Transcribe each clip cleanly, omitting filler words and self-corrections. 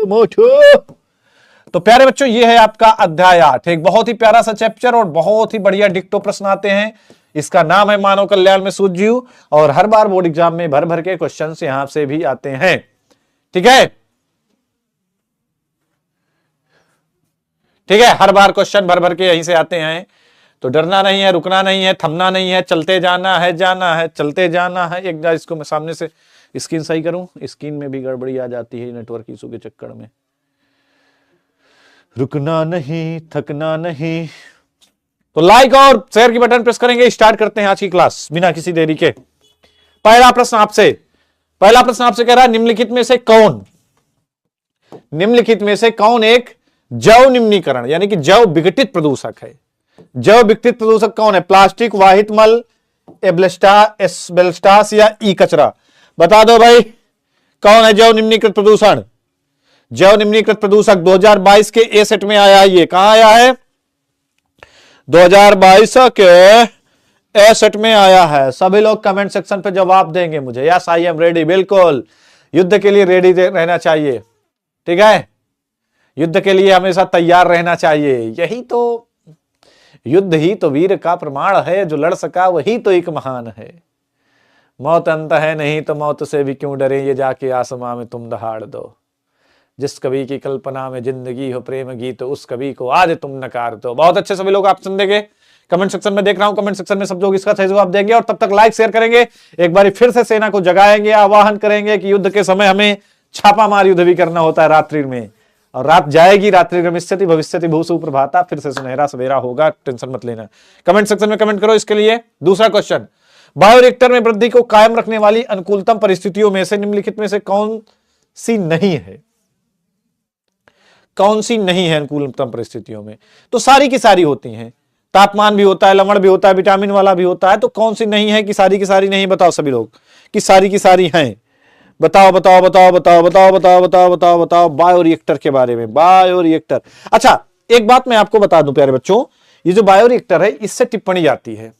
मोटू। तो प्यारे बच्चों, ये है आपका अध्याय 8, एक बहुत ही प्यारा सा चैप्टर और बहुत ही बढ़िया डिक्टो प्रश्न आते हैं। इसका नाम है मानव कल्याण में सूझ जीव, और हर बार बोर्ड एग्जाम में भर भर के क्वेश्चन यहां से भी आते हैं। ठीक है, ठीक है, हर बार क्वेश्चन भर भर के यहीं से आते हैं। तो डरना नहीं है, रुकना नहीं है, थमना नहीं है, चलते जाना है, जाना है, चलते जाना है। एक बार इसको मैं सामने से स्क्रीन सही करूं, स्क्रीन में भी गड़बड़ी आ जाती है नेटवर्क इशू के चक्कर में। रुकना नहीं, थकना नहीं। तो लाइक और शेयर की बटन प्रेस करेंगे। स्टार्ट करते हैं आज की क्लास बिना किसी देरी के। पहला प्रश्न आपसे कह रहा है, निम्नलिखित में से कौन एक जैव निम्नीकरण यानी कि जैव विघटित प्रदूषक है? जैव विघटित प्रदूषक कौन है? प्लास्टिक, वाहित मल, एस्बेस्टॉस या ई कचरा? बता दो भाई, कौन है जैव निम्नीकृत प्रदूषण? जैव निम्नीकृत प्रदूषक 2022 के ए सेट में आया है। ये कहां आया है? 2022 के ए सेट में आया है। सभी लोग कमेंट सेक्शन पे जवाब देंगे मुझे। Yes I am ready. बिल्कुल, युद्ध के लिए रेडी रहना चाहिए। ठीक है, युद्ध के लिए हमेशा तैयार रहना चाहिए। यही तो युद्ध ही तो वीर का प्रमाण है, जो लड़ सका वही तो एक महान है। मौत अंत है नहीं तो मौत से भी क्यों डरे, ये जाके आसमां में तुम दहाड़ दो। जिस कवि की कल्पना में जिंदगी हो प्रेम गीत, उस कवि को आज तुम नकार दो। बहुत अच्छे सभी लोग ऑप्शन देंगे कमेंट सेक्शन में। देख रहा हूं कमेंट सेक्शन में सब लोग इसका सही जवाब देंगे। और तब तक लाइक शेयर करेंगे। एक बार फिर से सेना को जगाएंगे, आह्वान करेंगे कि युद्ध के समय हमें छापामार युद्ध भी करना होता है रात्रि में। और रात जाएगी, रात्रि गमिष्यति भविष्यति भू सुप्रभाता, फिर से सुनहरा सवेरा होगा, टेंशन मत लेना। कमेंट सेक्शन में कमेंट करो इसके लिए। दूसरा क्वेश्चन, बायोरिएक्टर में वृद्धि को कायम रखने वाली अनुकूलतम परिस्थितियों में से निम्नलिखित में से कौन सी नहीं है? कौन सी नहीं है अनुकूलतम परिस्थितियों में? तो सारी की सारी होती हैं। तापमान भी होता है, लवण भी होता है, विटामिन वाला भी होता है। तो कौन सी नहीं है कि सारी की सारी नहीं? बताओ सभी लोग कि सारी की सारी हैं। बताओ बताओ बताओ बताओ बताओ बताओ बताओ बताओ बताओ बायोरिएक्टर के बारे में। बायोरिएक्टर, अच्छा एक बात मैं आपको बता दूं प्यारे बच्चों, ये जो बायोरिएक्टर है इससे टिप्पणी आती है।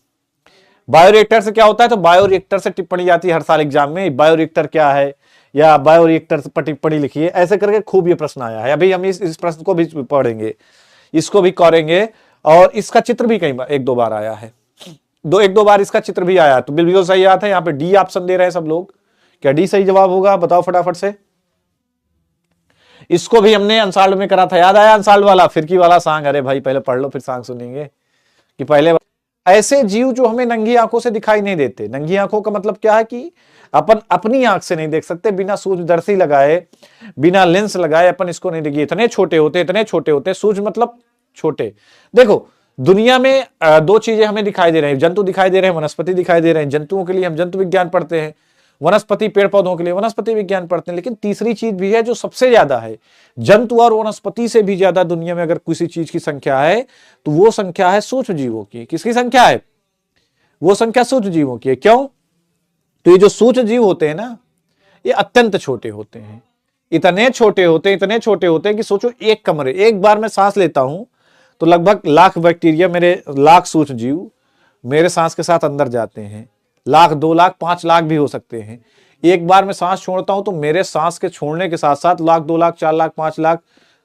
बायोरिएक्टर से क्या होता है? तो बायोरिएक्टर से टिप्पणी आती है हर साल एग्जाम में। बायोरिएक्टर क्या है या बायोरिएक्टर पर टिप्पणी लिखिए, ऐसे करके खूब ये प्रश्न आया है। अभी हम इस प्रश्न को भी पढ़ेंगे, इसको भी करेंगे। और इसका चित्र भी कई बार एक दो बार आया है, एक दो बार इसका चित्र भी आया है। तो बिल्कुल सही आता है। यहाँ पे डी ऑप्शन दे रहे हैं सब लोग। क्या डी सही जवाब होगा? बताओ फटाफट से। इसको भी हमने अंसाल्ड में करा था, याद आया अंसाल्ड वाला फिरकी वाला सांग? अरे भाई पहले पढ़ लो फिर सांग सुनेंगे। कि पहले ऐसे जीव जो हमें नंगी आंखों से दिखाई नहीं देते। नंगी आंखों का मतलब क्या है कि अपन अपनी आंख से नहीं देख सकते, बिना सूक्ष्मदर्शी लगाए, बिना लेंस लगाए अपन इसको नहीं देखिए। इतने छोटे होते। सूक्ष्म मतलब छोटे। देखो दुनिया में दो चीजें हमें दिखाई दे रही हैं, जंतु दिखाई दे रहे हैं, वनस्पति दिखाई दे रहे हैं। जंतुओं के लिए हम जंतु विज्ञान पढ़ते हैं, वनस्पति पेड़ पौधों के लिए वनस्पति विज्ञान पढ़ते हैं। लेकिन तीसरी चीज भी है जो सबसे ज्यादा है, जंतु और वनस्पति से भी ज्यादा दुनिया में अगर किसी चीज की संख्या है तो वो संख्या है सूक्ष्म जीवों की। किसकी संख्या है? वो संख्या सूक्ष्म जीवों की है। क्यों? तो ये जो सूक्ष्म जीव होते हैं ना, ये अत्यंत छोटे होते हैं। इतने छोटे होते हैं कि सोचो एक बार मैं सांस लेता हूं तो लगभग लाख बैक्टीरिया, लाख सूक्ष्म जीव मेरे सांस के साथ अंदर जाते हैं। लाख, 2 लाख, 5 लाख भी हो सकते हैं। एक बार मैं सांस छोड़ता हूं तो मेरे सांस के छोड़ने के साथ साथ लाख, 2 लाख, 4 लाख, 5 लाख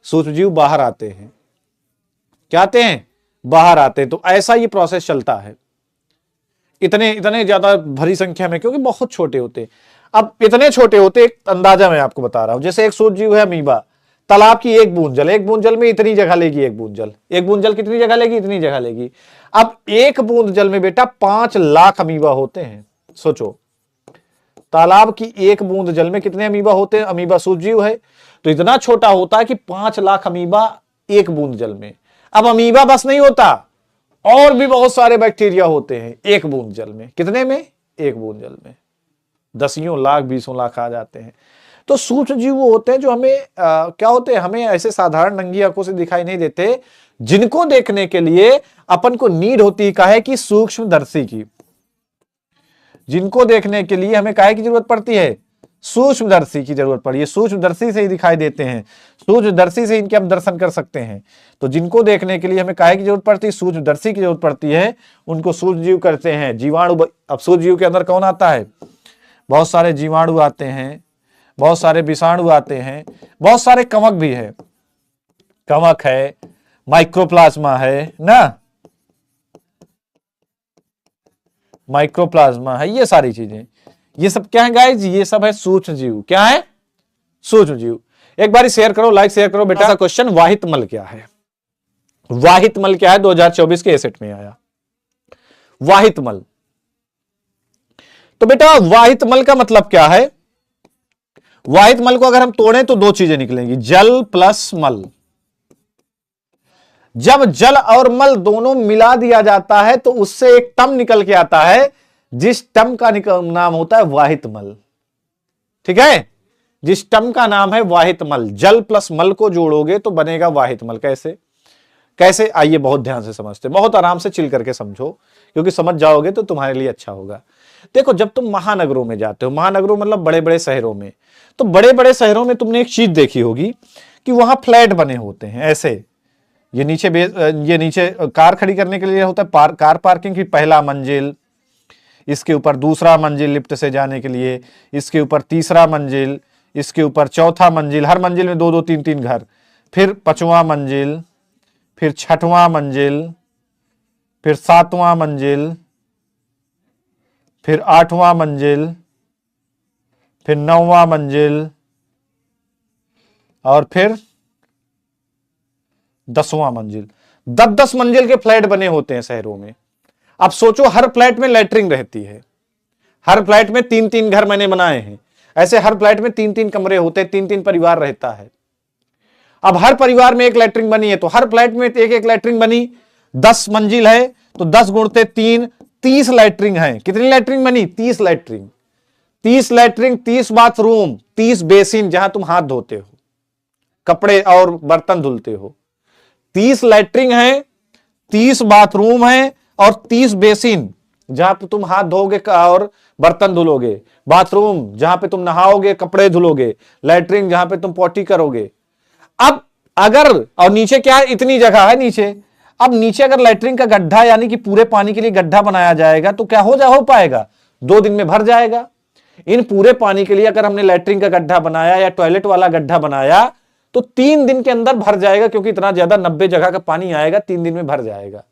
सूक्ष्म जीव बाहर आते हैं। क्या आते हैं? बाहर आते हैं। तो ऐसा ये प्रोसेस चलता है इतने ज्यादा भरी संख्या में, क्योंकि बहुत छोटे होते हैं। अब इतने छोटे होते, एक अंदाजा मैं आपको बता रहा हूं। जैसे एक सूक्ष्म जीव है अमीबा, तालाब की एक बूंद जल में इतनी जगह लेगी। एक बूंद जल कितनी जगह लेगी? इतनी जगह लेगी। अब एक बूंद जल में बेटा 5 लाख अमीबा होते हैं। सोचो, तालाब की एक बूंद जल में कितने अमीबा होते हैं? अमीबा सूक्ष्म जीव है तो इतना छोटा होता है कि 5 लाख अमीबा एक बूंद जल में। अब अमीबा बस नहीं होता, और भी बहुत सारे बैक्टीरिया होते हैं एक बूंद जल में। कितने में? एक बूंद जल में 10 लाख 20 लाख आ जाते हैं। तो सूक्ष्म जीव वो होते हैं जो हमें क्या होते हैं, हमें ऐसे साधारण नंगी आंखों से दिखाई नहीं देते, जिनको देखने के लिए अपन को नीड होती है कि सूक्ष्मदर्शी की। जिनको देखने के लिए हमें काहे की जरूरत पड़ती है? सूक्ष्मदर्शी की जरूरत पड़ी है। सूक्ष्मदर्शी से ही दिखाई देते हैं, सूक्ष्मदर्शी से इनके हम दर्शन कर सकते हैं। तो जिनको देखने के लिए हमें काहे की जरूरत पड़ती है? सूक्ष्मदर्शी की जरूरत पड़ती है। उनको सूक्ष्म जीव करते हैं। जीवाणु, अब सूक्ष्म जीव के अंदर कौन आता है? बहुत सारे जीवाणु आते हैं, बहुत सारे विषाणु आते हैं, बहुत सारे कवक भी है, कवक है, माइक्रोप्लाज्मा है ना, माइक्रोप्लाज्मा है, ये सारी चीजें, ये सब क्या है गाइस, ये सब है सूक्ष्म जीव। क्या है? सूक्ष्म जीव। एक बार शेयर करो, लाइक शेयर करो बेटा। क्वेश्चन, वाहित मल क्या है? वाहित मल क्या है? 2024 के एसेट में आया वाहित मल। तो बेटा वाहित मल का मतलब क्या है? वाहित मल को अगर हम तोड़ें तो दो चीजें निकलेंगी, जल प्लस मल। जब जल और मल दोनों मिला दिया जाता है तो उससे एक टर्म निकल के आता है, जिस टर्म का नाम होता है वाहित मल। ठीक है, जिस टर्म का नाम है वाहित मल। जल प्लस मल को जोड़ोगे तो बनेगा वाहित मल। कैसे? कैसे? आइए बहुत ध्यान से समझते, बहुत आराम से चिल करके समझो, क्योंकि समझ जाओगे तो तुम्हारे लिए अच्छा होगा। देखो, जब तुम महानगरों में जाते हो, महानगरों मतलब बड़े बड़े शहरों में, तो बड़े बड़े शहरों में तुमने एक चीज देखी होगी कि वहां फ्लैट बने होते हैं ऐसे। ये नीचे कार खड़ी करने के लिए होता है, कार पार्किंग की पहला मंजिल, इसके ऊपर दूसरा मंजिल लिफ्ट से जाने के लिए, इसके ऊपर तीसरा मंजिल, इसके ऊपर चौथा मंजिल, हर मंजिल में दो दो तीन तीन घर, फिर पांचवा मंजिल, फिर छठवां मंजिल, फिर सातवां मंजिल, फिर आठवां मंजिल, फिर नौवां मंजिल, और फिर 10वां मंजिल। 10-10 मंजिल के फ्लैट बने होते हैं शहरों में। अब सोचो, हर फ्लैट में लैट्रिन रहती है, हर फ्लैट में 3-3 घर मैंने बनाए हैं, ऐसे हर फ्लैट में 3-3 कमरे होते हैं, 3-3 परिवार रहता है। अब हर परिवार में एक लैट्रिन बनी है, तो हर फ्लैट में एक एक लैट्रिन बनी। 10 मंजिल है तो 10 गुणते 3, 30 लैट्रिन है। कितनी लैट्रिन बनी? 30 लैट्रिन। 30 लैट्रिन, 30 बाथरूम, 30 बेसिन जहां तुम हाथ धोते हो, कपड़े और बर्तन धुलते हो। 30 लैट्रिन है, 30 बाथरूम है और 30 बेसिन जहां पे तुम हाथ धोगे और बर्तन धुलोगे, बाथरूम जहां पे तुम नहाओगे, कपड़े धुलोगे, लैट्रिन जहां पे तुम पोटी करोगे। अब अगर, और नीचे क्या है, इतनी जगह है नीचे। अब नीचे अगर लैट्रिन का गड्ढा, यानी कि पूरे पानी के लिए गड्ढा बनाया जाएगा, तो क्या हो पाएगा? 2 दिन में भर जाएगा। इन पूरे पानी के लिए अगर हमने लैट्रिन का गड्ढा बनाया या टॉयलेट वाला गड्ढा बनाया तो 3 दिन के अंदर भर जाएगा, क्योंकि इतना ज्यादा 90 जगह का पानी आएगा, 3 दिन में भर जाएगा।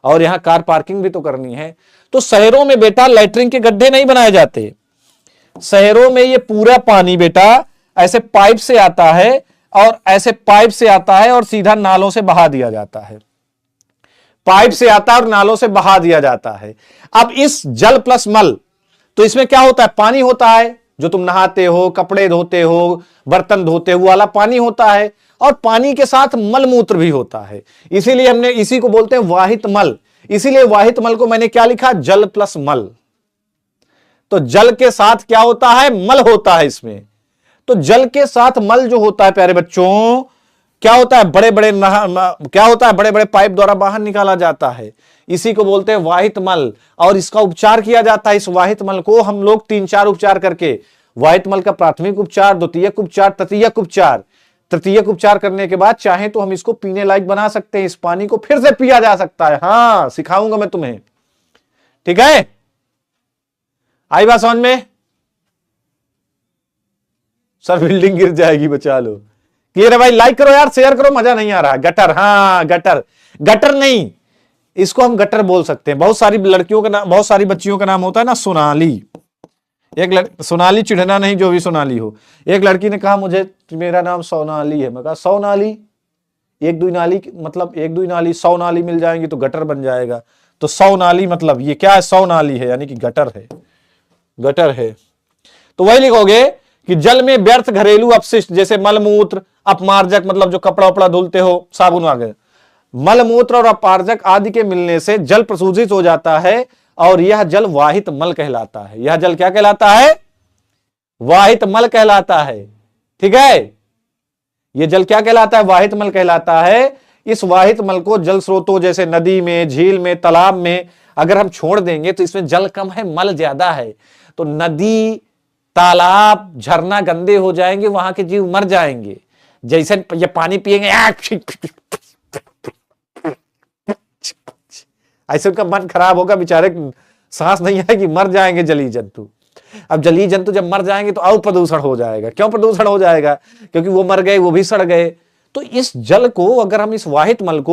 और यहां कार पार्किंग भी तो करनी है। तो शहरों में बेटा लैट्रिन के गड्ढे नहीं बनाए जाते। शहरों में ये पूरा पानी बेटा ऐसे पाइप से आता है, और ऐसे पाइप से आता है और सीधा नालों से बहा दिया जाता है। पाइप से आता है और नालों से बहा दिया जाता है। अब इस जल प्लस मल, तो इसमें क्या होता है? पानी होता है, जो तुम नहाते हो, कपड़े धोते हो, बर्तन धोते हो, वाला पानी होता है, और पानी के साथ मल मूत्र भी होता है। इसीलिए हमने इसी को बोलते हैं वाहित मल। इसीलिए वाहित मल को मैंने क्या लिखा? जल प्लस मल। तो जल के साथ क्या होता है? मल होता है इसमें। तो जल के साथ मल जो होता है प्यारे बच्चों, क्या होता है? बड़े बड़े पाइप द्वारा बाहर निकाला जाता है। इसी को बोलते हैं वाहित मल। और इसका उपचार किया जाता है। इस वाहित मल को हम लोग 3-4 उपचार करके, वाहित मल का प्राथमिक उपचार, द्वितीयक उपचार, तृतीयक उपचार। तृतीयक उपचार करने के बाद चाहे तो हम इसको पीने लायक बना सकते हैं। इस पानी को फिर से पिया जा सकता है। हां, सिखाऊंगा मैं तुम्हें। ठीक है, आई बात समझ में? सर बिल्डिंग गिर जाएगी, बचा लो। क्लियर है भाई? लाइक करो यार, शेयर करो, मजा नहीं आ रहा। गटर, हाँ गटर, गटर नहीं, इसको हम गटर बोल सकते हैं। बहुत सारी लड़कियों का नाम, बहुत सारी बच्चियों का नाम होता है ना सोनाली। सोनाली चिढ़ना नहीं, जो भी सोनाली हो। एक लड़की ने कहा मुझे मेरा नाम सोनाली है। मैं कहा 100 नाली, 1-2 नाली, मतलब 1-2 नाली, 100 नाली मिल जाएंगी तो गटर बन जाएगा। तो 100 नाली मतलब ये क्या है? 100 नाली है, यानी कि गटर है, गटर है। तो वही लिखोगे कि जल में व्यर्थ घरेलू अपशिष्ट जैसे मलमूत्र, अपमार्जक, मतलब जो कपड़ा उपड़ा धुलते हो, साबुन आ गए, मलमूत्र और अपमार्जक आदि के मिलने से जल प्रसूजित हो जाता है, और यह जल वाहित मल कहलाता है। यह जल क्या कहलाता है? वाहित मल कहलाता है। ठीक है, यह जल क्या कहलाता है? वाहित मल कहलाता है। इस वाहित मल को जल स्रोतों जैसे नदी में, झील में, तालाब में अगर हम छोड़ देंगे तो इसमें जल कम है, मल ज्यादा है। तो नदी, तालाब, झरना गंदे हो जाएंगे, वहां के जीव मर जाएंगे। जैसे ये पानी पिएंगे ऐसे उनका मन खराब होगा, बेचारे सांस नहीं आएगी, मर जाएंगे जलीय जंतु। अब जलीय जंतु जब मर जाएंगे तो और प्रदूषण हो जाएगा। क्यों प्रदूषण हो जाएगा? क्योंकि वो मर गए, वो भी सड़ गए। तो इस जल को अगर हम इस वाहित मल को